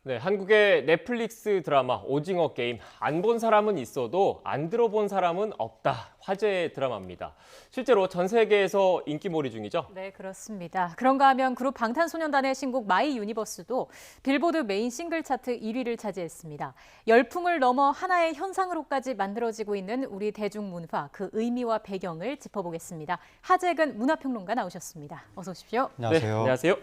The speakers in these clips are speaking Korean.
네, 한국의 넷플릭스 드라마 오징어 게임. 안 본 사람은 있어도 안 들어본 사람은 없다. 화제의 드라마입니다. 실제로 전 세계에서 인기몰이 중이죠. 네, 그렇습니다. 그런가 하면 그룹 방탄소년단의 신곡 마이 유니버스도 빌보드 메인 싱글 차트 1위를 차지했습니다. 열풍을 넘어 하나의 현상으로까지 만들어지고 있는 우리 대중문화, 그 의미와 배경을 짚어보겠습니다. 하재근 문화평론가 나오셨습니다. 어서 오십시오. 네, 안녕하세요.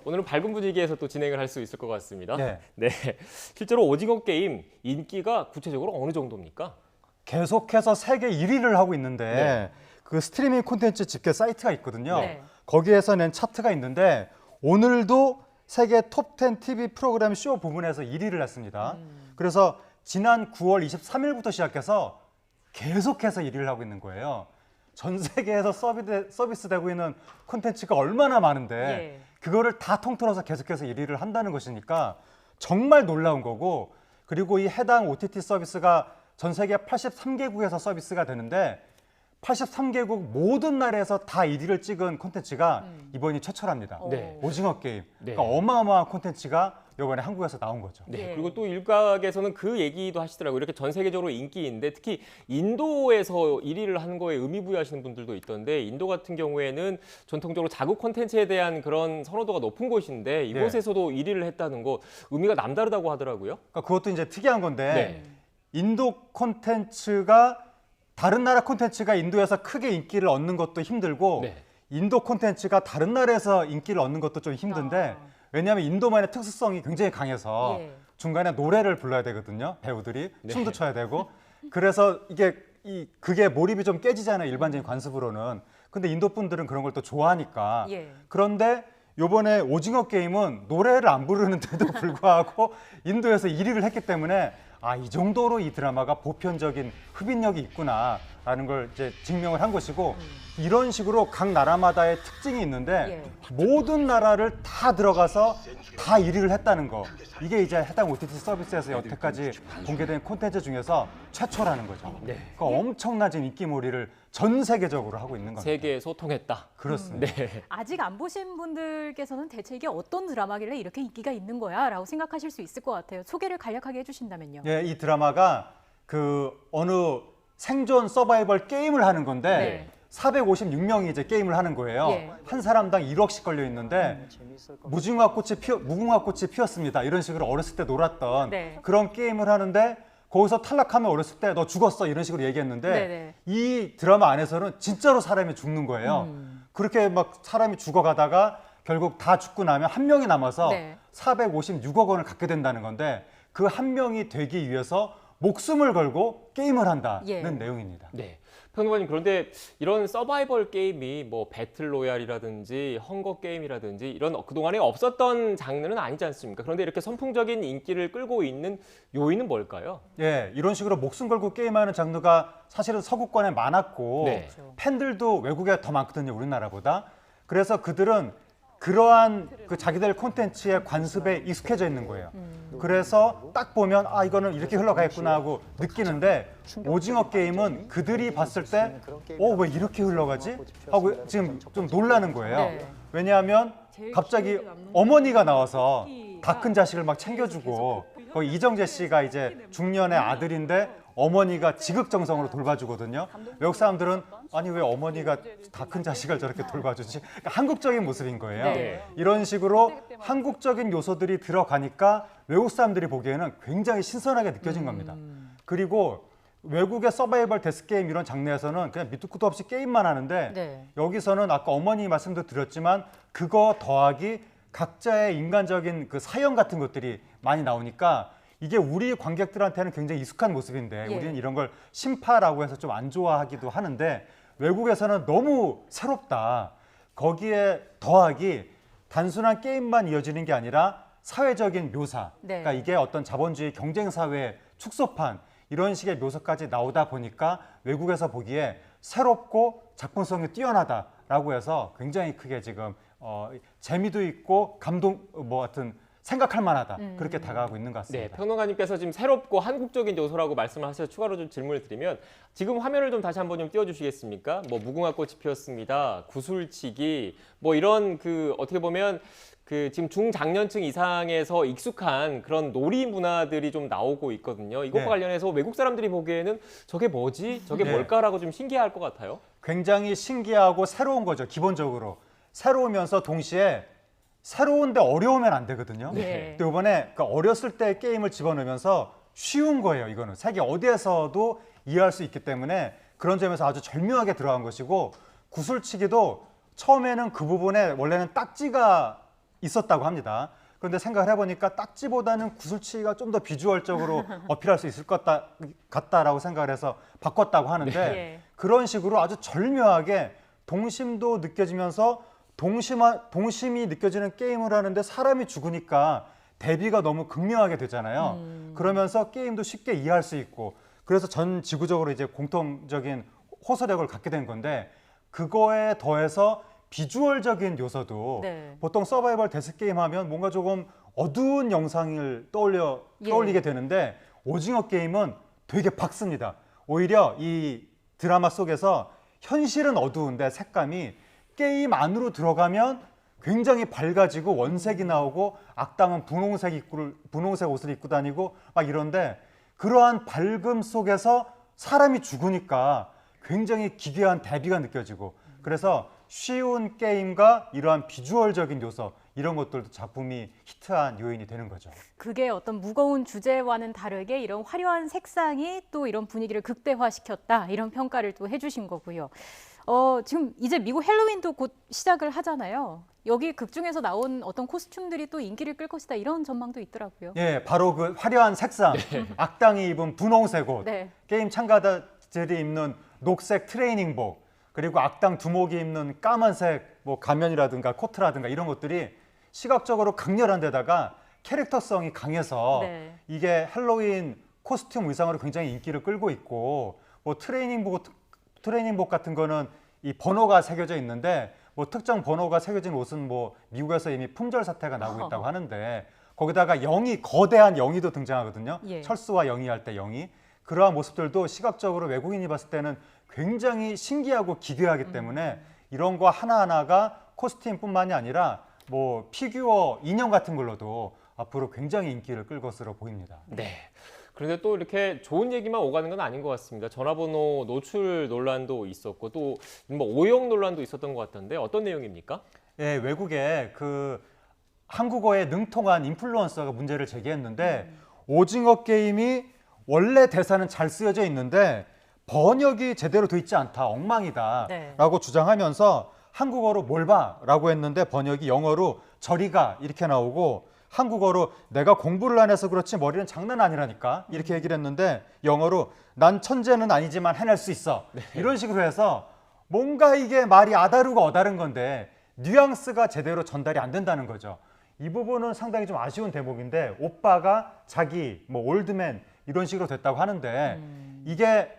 오늘은 밝은 분위기에서 또 진행을 할 수 있을 것 같습니다. 네. 네, 실제로 오징어 게임 인기가 구체적으로 어느 정도입니까? 계속해서 세계 1위를 하고 있는데 네. 그 스트리밍 콘텐츠 집계 사이트가 있거든요. 네. 거기에서 낸 차트가 있는데 오늘도 세계 톱10 TV 프로그램 쇼 부분에서 1위를 했습니다. 그래서 지난 9월 23일부터 시작해서 계속해서 1위를 하고 있는 거예요. 전 세계에서 서비스되고 있는 콘텐츠가 얼마나 많은데 예. 그거를 다 통틀어서 계속해서 1위를 한다는 것이니까 정말 놀라운 거고, 그리고 이 해당 OTT 서비스가 전 세계 83개국에서 서비스가 되는데 83개국 모든 나라에서 다 1위를 찍은 콘텐츠가 이번이 최초랍니다. 네. 오징어 게임. 네. 그러니까 어마어마한 콘텐츠가 이번에 한국에서 나온 거죠. 네, 예. 그리고 또 일각에서는 그 얘기도 하시더라고요. 이렇게 전 세계적으로 인기인데 특히 인도에서 1위를 한 거에 의미 부여하시는 분들도 있던데, 인도 같은 경우에는 전통적으로 자국 콘텐츠에 대한 그런 선호도가 높은 곳인데 이곳에서도 1위를 했다는 거 의미가 남다르다고 하더라고요. 그러니까 그것도 이제 특이한 건데 네. 인도 콘텐츠가 다른 나라 콘텐츠가 인도에서 크게 인기를 얻는 것도 힘들고 네. 인도 콘텐츠가 다른 나라에서 인기를 얻는 것도 좀 힘든데, 왜냐하면 인도만의 특수성이 굉장히 강해서 예. 중간에 노래를 불러야 되거든요. 배우들이 네. 춤도 춰야 되고. 그래서 그게 몰입이 좀 깨지잖아요. 일반적인 관습으로는. 근데 인도 분들은 그런 걸 또 좋아하니까. 예. 그런데 요번에 오징어 게임은 노래를 안 부르는데도 불구하고 인도에서 1위를 했기 때문에 이 정도로 이 드라마가 보편적인 흡인력이 있구나라는 걸 이제 증명을 한 것이고, 이런 식으로 각 나라마다의 특징이 있는데 모든 나라를 다 들어가서 다 1위를 했다는 거, 이게 이제 해당 OTT 서비스에서 여태까지 공개된 콘텐츠 중에서 최초라는 거죠. 네. 그러니까 엄청난 인기몰이를 전 세계적으로 하고 있는 겁니다. 세계에 소통했다. 그렇습니다. 네. 아직 안 보신 분들께서는 대체 이게 어떤 드라마길래 이렇게 인기가 있는 거야? 라고 생각하실 수 있을 것 같아요. 소개를 간략하게 해주신다면요. 예, 이 드라마가 그 어느 생존 서바이벌 게임을 하는 건데 네. 456명이 이제 게임을 하는 거예요. 예. 한 사람당 1억씩 걸려 있는데 무궁화 꽃이 피었습니다. 이런 식으로 어렸을 때 놀았던 네. 그런 게임을 하는데, 거기서 탈락하면 어렸을 때 너 죽었어 이런 식으로 얘기했는데 네네. 이 드라마 안에서는 진짜로 사람이 죽는 거예요. 그렇게 막 사람이 죽어가다가 결국 다 죽고 나면 한 명이 남아서 네. 456억 원을 갖게 된다는 건데, 그 한 명이 되기 위해서 목숨을 걸고 게임을 한다는 예. 내용입니다. 네. 평론가님, 그런데 이런 서바이벌 게임이 뭐 배틀로얄이라든지 헝거 게임이라든지 이런 그동안에 없었던 장르는 아니지 않습니까? 그런데 이렇게 선풍적인 인기를 끌고 있는 요인은 뭘까요? 예, 이런 식으로 목숨 걸고 게임하는 장르가 사실은 서구권에 많았고 네. 팬들도 외국에 더 많거든요, 우리나라보다. 그래서 그들은 그러한 그 자기들 콘텐츠의 관습에 익숙해져 있는 거예요. 그래서 딱 보면 이거는 이렇게 흘러가겠구나 하고 느끼는데, 오징어 게임은 그들이 봤을 때 왜 이렇게 흘러가지? 하고 지금 좀 놀라는 거예요. 네. 왜냐하면 갑자기 어머니가 나와서 다 큰 자식을 막 챙겨주고, 거기 이정재 씨가 이제 중년의 아들인데 어머니가 지극정성으로 돌봐주거든요. 외국 사람들은 아니 왜 어머니가 다 큰 자식을 저렇게 돌봐주지? 그러니까 한국적인 모습인 거예요. 네. 이런 식으로 한국적인 요소들이 들어가니까 외국 사람들이 보기에는 굉장히 신선하게 느껴진 겁니다. 그리고 외국의 서바이벌 데스게임 이런 장르에서는 그냥 밑도 끝도 없이 게임만 하는데 네. 여기서는 아까 어머니 말씀도 드렸지만 그거 더하기 각자의 인간적인 그 사연 같은 것들이 많이 나오니까 이게 우리 관객들한테는 굉장히 익숙한 모습인데 예. 우리는 이런 걸 신파라고 해서 좀 안 좋아하기도 하는데, 외국에서는 너무 새롭다. 거기에 더하기 단순한 게임만 이어지는 게 아니라 사회적인 묘사, 네. 그러니까 이게 어떤 자본주의 경쟁 사회의 축소판, 이런 식의 묘사까지 나오다 보니까 외국에서 보기에 새롭고 작품성이 뛰어나다라고 해서 굉장히 크게 지금 재미도 있고 감동 하여튼 생각할 만하다, 그렇게 다가가고 있는 것 네, 같습니다. 평론가님께서 지금 새롭고 한국적인 요소라고 말씀을 하셔서 추가로 좀 질문을 드리면, 지금 화면을 좀 다시 한번 좀 띄워주시겠습니까? 뭐 무궁화 꽃이 피었습니다, 구슬치기, 뭐 이런 그 어떻게 보면 그 지금 중장년층 이상에서 익숙한 그런 놀이 문화들이 좀 나오고 있거든요. 이것과 네. 관련해서 외국 사람들이 보기에는 저게 뭐지? 저게 네. 뭘까라고 좀 신기해할 것 같아요. 굉장히 신기하고 새로운 거죠. 기본적으로 새로우면서 동시에 새로운데 어려우면 안 되거든요. 네. 근데 이번에 그 어렸을 때 게임을 집어넣으면서 쉬운 거예요. 이거는 세계 어디에서도 이해할 수 있기 때문에 그런 점에서 아주 절묘하게 들어간 것이고, 구슬치기도 처음에는 그 부분에 원래는 딱지가 있었다고 합니다. 그런데 생각을 해보니까 딱지보다는 구슬치기가 좀 더 비주얼적으로 어필할 수 있을 것 같다라고 생각을 해서 바꿨다고 하는데 네. 그런 식으로 아주 절묘하게 동심도 느껴지면서 동심이 느껴지는 게임을 하는데 사람이 죽으니까 대비가 너무 극명하게 되잖아요. 그러면서 게임도 쉽게 이해할 수 있고, 그래서 전 지구적으로 이제 공통적인 호소력을 갖게 된 건데, 그거에 더해서 비주얼적인 요소도 네. 보통 서바이벌 데스 게임 하면 뭔가 조금 어두운 영상을 떠올리게 되는데, 오징어 게임은 되게 밝습니다. 오히려 이 드라마 속에서 현실은 어두운데 색감이 게임 안으로 들어가면 굉장히 밝아지고 원색이 나오고, 악당은 분홍색 옷을 입고 다니고 막 이런데, 그러한 밝음 속에서 사람이 죽으니까 굉장히 기괴한 대비가 느껴지고, 그래서 쉬운 게임과 이러한 비주얼적인 요소, 이런 것들도 작품이 히트한 요인이 되는 거죠. 그게 어떤 무거운 주제와는 다르게 이런 화려한 색상이 또 이런 분위기를 극대화시켰다, 이런 평가를 또 해주신 거고요. 지금 이제 미국 헬로윈도 곧 시작을 하잖아요. 여기 극 중에서 나온 어떤 코스튬들이 또 인기를 끌 것이다, 이런 전망도 있더라고요. 예, 바로 그 화려한 색상, 악당이 입은 분홍색 옷, 네. 게임 참가자들이 입는 녹색 트레이닝복, 그리고 악당 두목이 입는 까만색 뭐 가면이라든가 코트라든가 이런 것들이 시각적으로 강렬한 데다가 캐릭터성이 강해서 네. 이게 헬로윈 코스튬 의상으로 굉장히 인기를 끌고 있고, 뭐 트레이닝복 같은 거는 이 번호가 새겨져 있는데, 뭐 특정 번호가 새겨진 옷은 뭐 미국에서 이미 품절 사태가 나고 있다고 하는데, 거기다가 거대한 영희도 등장하거든요. 예. 철수와 영희 할 때 영희. 그러한 모습들도 시각적으로 외국인이 봤을 때는 굉장히 신기하고 기괴하기 때문에 이런 거 하나하나가 코스튬뿐만이 아니라 뭐 피규어 인형 같은 걸로도 앞으로 굉장히 인기를 끌 것으로 보입니다. 네. 그런데 또 이렇게 좋은 얘기만 오가는 건 아닌 것 같습니다. 전화번호 노출 논란도 있었고 또 뭐 오용 논란도 있었던 것 같던데 어떤 내용입니까? 예, 외국에 그 한국어에 능통한 인플루언서가 문제를 제기했는데, 오징어 게임이 원래 대사는 잘 쓰여져 있는데 번역이 제대로 돼 있지 않다, 엉망이다 네. 라고 주장하면서 한국어로 뭘 봐? 라고 했는데 번역이 영어로 저리 가 이렇게 나오고, 한국어로 내가 공부를 안 해서 그렇지 머리는 장난 아니라니까 이렇게 얘기를 했는데, 영어로 난 천재는 아니지만 해낼 수 있어, 이런 식으로 해서 뭔가 이게 말이 아다르고 어다른 건데 뉘앙스가 제대로 전달이 안 된다는 거죠. 이 부분은 상당히 좀 아쉬운 대목인데, 오빠가 자기 뭐 올드맨 이런 식으로 됐다고 하는데 이게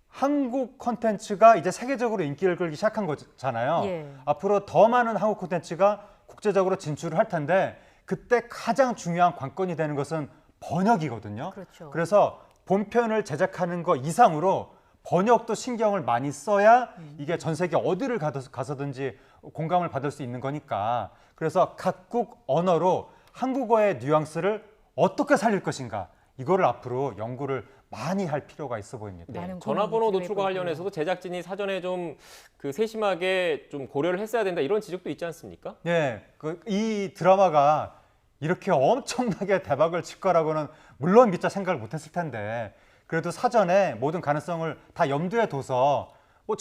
한국 콘텐츠가 이제 세계적으로 인기를 끌기 시작한 거잖아요. 예. 앞으로 더 많은 한국 콘텐츠가 국제적으로 진출을 할 텐데, 그때 가장 중요한 관건이 되는 것은 번역이거든요. 그렇죠. 그래서 본편을 제작하는 거 이상으로 번역도 신경을 많이 써야 이게 전 세계 어디를 가서든지 공감을 받을 수 있는 거니까, 그래서 각국 언어로 한국어의 뉘앙스를 어떻게 살릴 것인가, 이거를 앞으로 연구를 많이 할 필요가 있어 보입니다. 많은 네, 전화번호 고민이 노출과 필요해 관련해서도 제작진이 사전에 좀 그 세심하게 좀 고려를 했어야 된다 이런 지적도 있지 않습니까? 네, 이 드라마가 이렇게 엄청나게 대박을 칠 거라고는 물론 미처 생각을 못했을 텐데, 그래도 사전에 모든 가능성을 다 염두에 둬서 뭐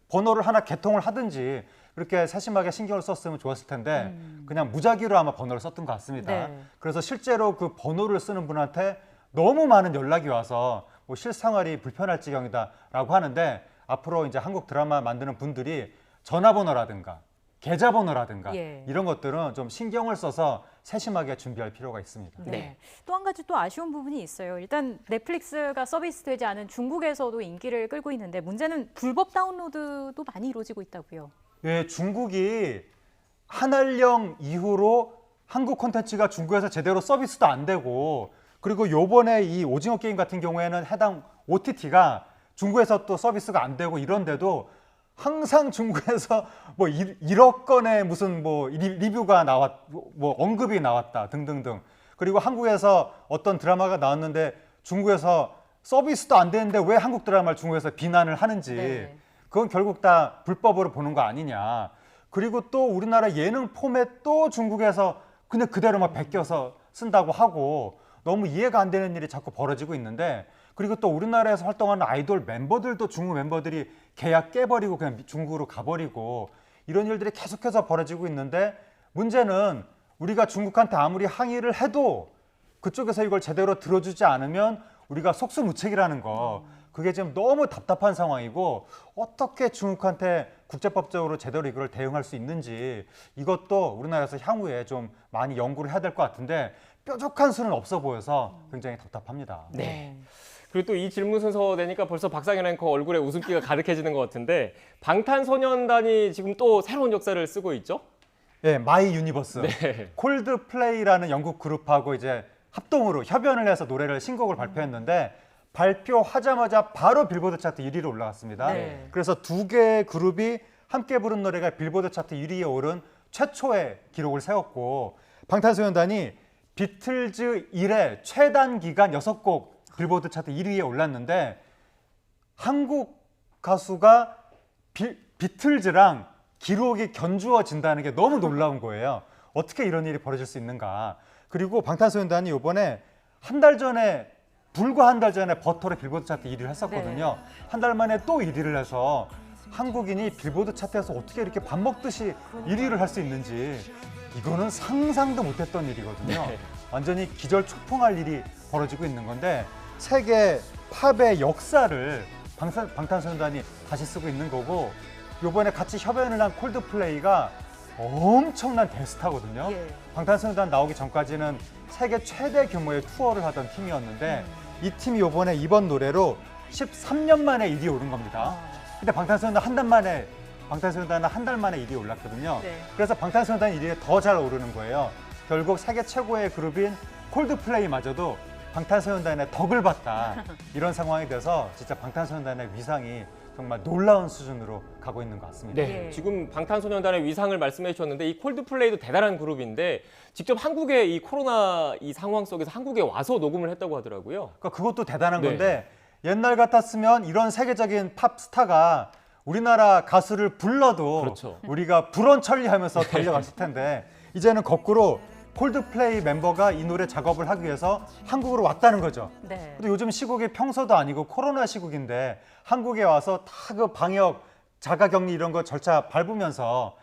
번호를 하나 개통을 하든지 그렇게 세심하게 신경을 썼으면 좋았을 텐데 그냥 무작위로 아마 번호를 썼던 것 같습니다. 네. 그래서 실제로 그 번호를 쓰는 분한테 너무 많은 연락이 와서 뭐 실생활이 불편할 지경이다라고 하는데, 앞으로 이제 한국 드라마 만드는 분들이 전화번호라든가 계좌번호라든가 예. 이런 것들은 좀 신경을 써서 세심하게 준비할 필요가 있습니다. 네. 네. 또 한 가지 또 아쉬운 부분이 있어요. 일단 넷플릭스가 서비스되지 않은 중국에서도 인기를 끌고 있는데, 문제는 불법 다운로드도 많이 이루어지고 있다고요. 예, 중국이 한알령 이후로 한국 콘텐츠가 중국에서 제대로 서비스도 안 되고, 그리고 요번에 이 오징어 게임 같은 경우에는 해당 OTT가 중국에서 또 서비스가 안 되고 이런데도 항상 중국에서 뭐 1억 건의 무슨 뭐 리뷰가 뭐 언급이 나왔다 등등등. 그리고 한국에서 어떤 드라마가 나왔는데 중국에서 서비스도 안 되는데 왜 한국 드라마를 중국에서 비난을 하는지 네. 그건 결국 다 불법으로 보는 거 아니냐. 그리고 또 우리나라 예능 포맷도 중국에서 그냥 그대로만 베껴서 쓴다고 하고 너무 이해가 안 되는 일이 자꾸 벌어지고 있는데 그리고 또 우리나라에서 활동하는 아이돌 멤버들도 중국 멤버들이 계약 깨버리고 그냥 중국으로 가버리고 이런 일들이 계속해서 벌어지고 있는데 문제는 우리가 중국한테 아무리 항의를 해도 그쪽에서 이걸 제대로 들어주지 않으면 우리가 속수무책이라는 거 그게 지금 너무 답답한 상황이고 어떻게 중국한테 국제법적으로 제대로 이걸 대응할 수 있는지 이것도 우리나라에서 향후에 좀 많이 연구를 해야 될 것 같은데 뾰족한 수는 없어 보여서 굉장히 답답합니다. 네. 그리고 또 이 질문 순서 되니까 벌써 박상현 앵커 얼굴에 웃음기가 가득해지는 것 같은데 방탄소년단이 지금 또 새로운 역사를 쓰고 있죠? 예, 마이 유니버스. 네. 콜드플레이라는 영국 그룹하고 이제 합동으로 협연을 해서 노래를 신곡을 발표했는데 발표하자마자 바로 빌보드 차트 1위로 올라갔습니다. 네. 그래서 두 개의 그룹이 함께 부른 노래가 빌보드 차트 1위에 오른 최초의 기록을 세웠고 방탄소년단이 비틀즈 이래 최단 기간 6곡 빌보드 차트 1위에 올랐는데 한국 가수가 비틀즈랑 기록이 견주어진다는 게 너무 놀라운 거예요. 어떻게 이런 일이 벌어질 수 있는가. 그리고 방탄소년단이 이번에 불과 한 달 전에 버터로 빌보드 차트 1위를 했었거든요. 네. 한 달 만에 또 1위를 해서 한국인이 빌보드 차트에서 어떻게 이렇게 밥 먹듯이 1위를 할 수 있는지 이거는 상상도 못했던 일이거든요. 네. 완전히 기절초풍할 일이 벌어지고 있는 건데 세계 팝의 역사를 방탄소년단이 다시 쓰고 있는 거고 이번에 같이 협연을 한 콜드플레이가 엄청난 대스타거든요. 예. 방탄소년단 나오기 전까지는 세계 최대 규모의 투어를 하던 팀이었는데 이 팀이 이번 노래로 13년 만에 1위에 오른 겁니다. 근데 방탄소년단은 한 달 만에 1위에 올랐거든요. 네. 그래서 방탄소년단 1위에 더 잘 오르는 거예요. 결국 세계 최고의 그룹인 콜드플레이마저도 방탄소년단의 덕을 봤다. 이런 상황이 돼서 진짜 방탄소년단의 위상이 정말 놀라운 수준으로 가고 있는 것 같습니다. 네, 예. 지금 방탄소년단의 위상을 말씀해 주셨는데 이 콜드플레이도 대단한 그룹인데 직접 한국에 이 코로나 이 상황 속에서 한국에 와서 녹음을 했다고 하더라고요. 그러니까 그것도 대단한 네. 건데 옛날 같았으면 이런 세계적인 팝 스타가 우리나라 가수를 불러도 그렇죠. 우리가 불언천리하면서 달려갔을 텐데 이제는 거꾸로 콜드플레이 멤버가 이 노래 작업을 하기 위해서 한국으로 왔다는 거죠. 네. 근데 요즘 시국이 평소도 아니고 코로나 시국인데 한국에 와서 다 그 방역 자가격리 이런 거 절차 밟으면서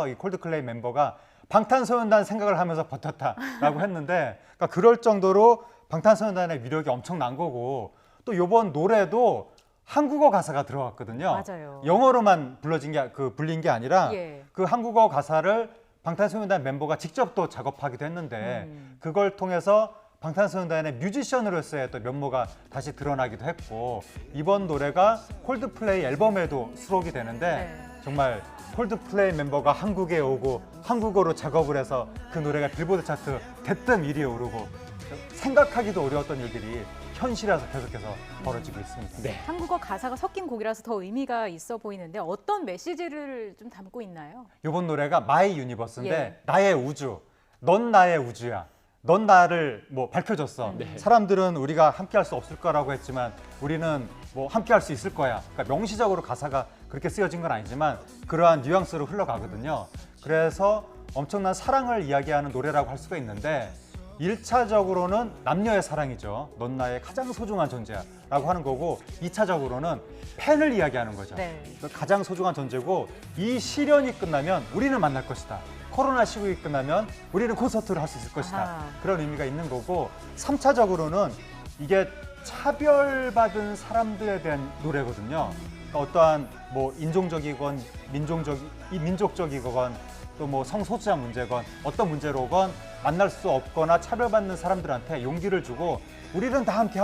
이 콜드플레이 멤버가 방탄소년단 생각을 하면서 버텼다라고 했는데 그러니까 그럴 정도로 방탄소년단의 위력이 엄청난 거고 또 이번 노래도 한국어 가사가 들어갔거든요. 맞아요. 영어로만 불린 게 아니라 예. 그 한국어 가사를 방탄소년단 멤버가 직접 또 작업하기도 했는데 그걸 통해서 방탄소년단의 뮤지션으로서의 또 면모가 다시 드러나기도 했고 이번 노래가 콜드플레이 앨범에도 수록이 되는데 네. 정말 콜드플레이 멤버가 한국에 오고 한국어로 작업을 해서 그 노래가 빌보드 차트 대뜸 1위에 오르고 생각하기도 어려웠던 일들이 현실에서 계속해서 벌어지고 있습니다. 네. 한국어 가사가 섞인 곡이라서 더 의미가 있어 보이는데 어떤 메시지를 좀 담고 있나요? 이번 노래가 마이 유니버스인데 예. 나의 우주, 넌 나의 우주야. 넌 나를 뭐 밝혀줬어. 사람들은 우리가 함께할 수 없을 거라고 했지만 우리는 뭐 함께할 수 있을 거야. 그러니까 명시적으로 가사가 그렇게 쓰여진 건 아니지만 그러한 뉘앙스로 흘러가거든요. 그래서 엄청난 사랑을 이야기하는 노래라고 할 수가 있는데 1차적으로는 남녀의 사랑이죠. 넌 나의 가장 소중한 존재야 라고 하는 거고 2차적으로는 팬을 이야기하는 거죠. 네. 가장 소중한 존재고 이 시련이 끝나면 우리는 만날 것이다. 코로나 시국이 끝나면 우리는 콘서트를 할 수 있을 것이다. 아하. 그런 의미가 있는 거고 3차적으로는 이게 차별받은 사람들에 대한 노래거든요. 그러니까 어떠한 뭐 인종적이건 민족적이건 또 뭐 성소수자 문제건 어떤 문제로건 만날 수 없거나 차별받는 사람들한테 용기를 주고 우리는 다 함께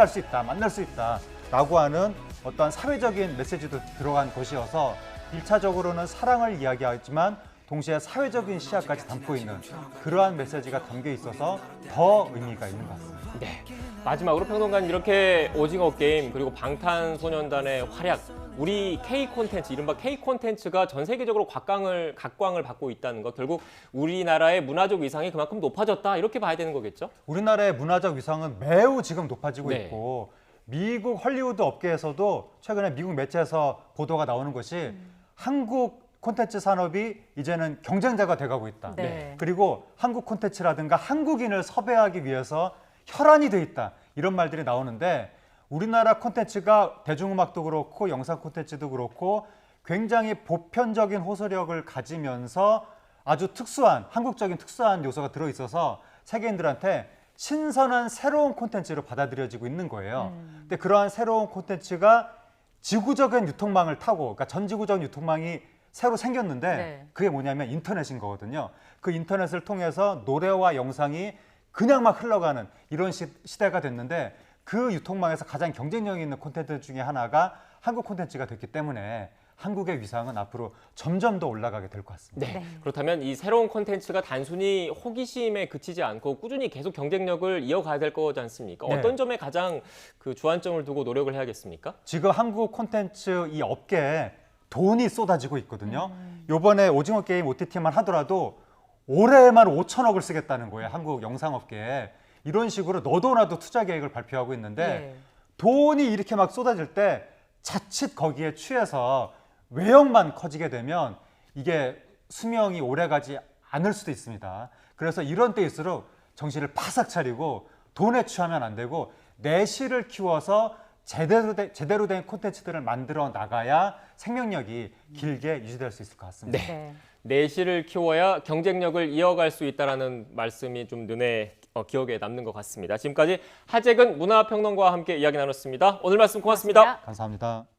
할 수 있다. 만날 수 있다. 라고 하는 어떠한 사회적인 메시지도 들어간 것이어서 1차적으로는 사랑을 이야기하지만 동시에 사회적인 시야까지 담고 있는 그러한 메시지가 담겨 있어서 더 의미가 있는 것 같습니다. 네. 마지막으로 평론가님 이렇게 오징어 게임 그리고 방탄소년단의 활약 우리 K 콘텐츠, 이른바 K 콘텐츠가 전 세계적으로 각광을 받고 있다는 것, 결국 우리나라의 문화적 위상이 그만큼 높아졌다 이렇게 봐야 되는 거겠죠? 우리나라의 문화적 위상은 매우 지금 높아지고 네. 있고 미국 헐리우드 업계에서도 최근에 미국 매체에서 보도가 나오는 것이 한국 콘텐츠 산업이 이제는 경쟁자가 돼가고 있다. 네. 그리고 한국 콘텐츠라든가 한국인을 섭외하기 위해서 혈안이 돼 있다. 이런 말들이 나오는데 우리나라 콘텐츠가 대중음악도 그렇고 영상 콘텐츠도 그렇고 굉장히 보편적인 호소력을 가지면서 아주 특수한 한국적인 특수한 요소가 들어있어서 세계인들한테 신선한 새로운 콘텐츠로 받아들여지고 있는 거예요. 근데 그러한 새로운 콘텐츠가 지구적인 유통망을 타고, 그러니까 전 지구적인 유통망이 새로 생겼는데 네. 그게 뭐냐면 인터넷인 거거든요. 그 인터넷을 통해서 노래와 영상이 그냥 막 흘러가는 이런 시대가 됐는데 그 유통망에서 가장 경쟁력 있는 콘텐츠 중에 하나가 한국 콘텐츠가 됐기 때문에 한국의 위상은 앞으로 점점 더 올라가게 될 것 같습니다. 네. 그렇다면 이 새로운 콘텐츠가 단순히 호기심에 그치지 않고 꾸준히 계속 경쟁력을 이어가야 될 거지 않습니까? 네. 어떤 점에 가장 그 주안점을 두고 노력을 해야겠습니까? 지금 한국 콘텐츠 이 업계에 돈이 쏟아지고 있거든요. 요번에 오징어 게임 OTT만 하더라도 올해만 5천억을 쓰겠다는 거예요. 한국 영상업계에. 이런 식으로 너도 나도 투자 계획을 발표하고 있는데 네. 돈이 이렇게 막 쏟아질 때 자칫 거기에 취해서 외형만 커지게 되면 이게 수명이 오래가지 않을 수도 있습니다. 그래서 이런 때일수록 정신을 바싹 차리고 돈에 취하면 안 되고 내실을 키워서 제대로 된 콘텐츠들을 만들어 나가야 생명력이 길게 유지될 수 있을 것 같습니다. 네. 네. 내실을 키워야 경쟁력을 이어갈 수 있다는 말씀이 좀 눈에 기억에 남는 것 같습니다. 지금까지 하재근 문화평론가와 함께 이야기 나눴습니다. 오늘 말씀 고맙습니다. 고맙습니다. 감사합니다.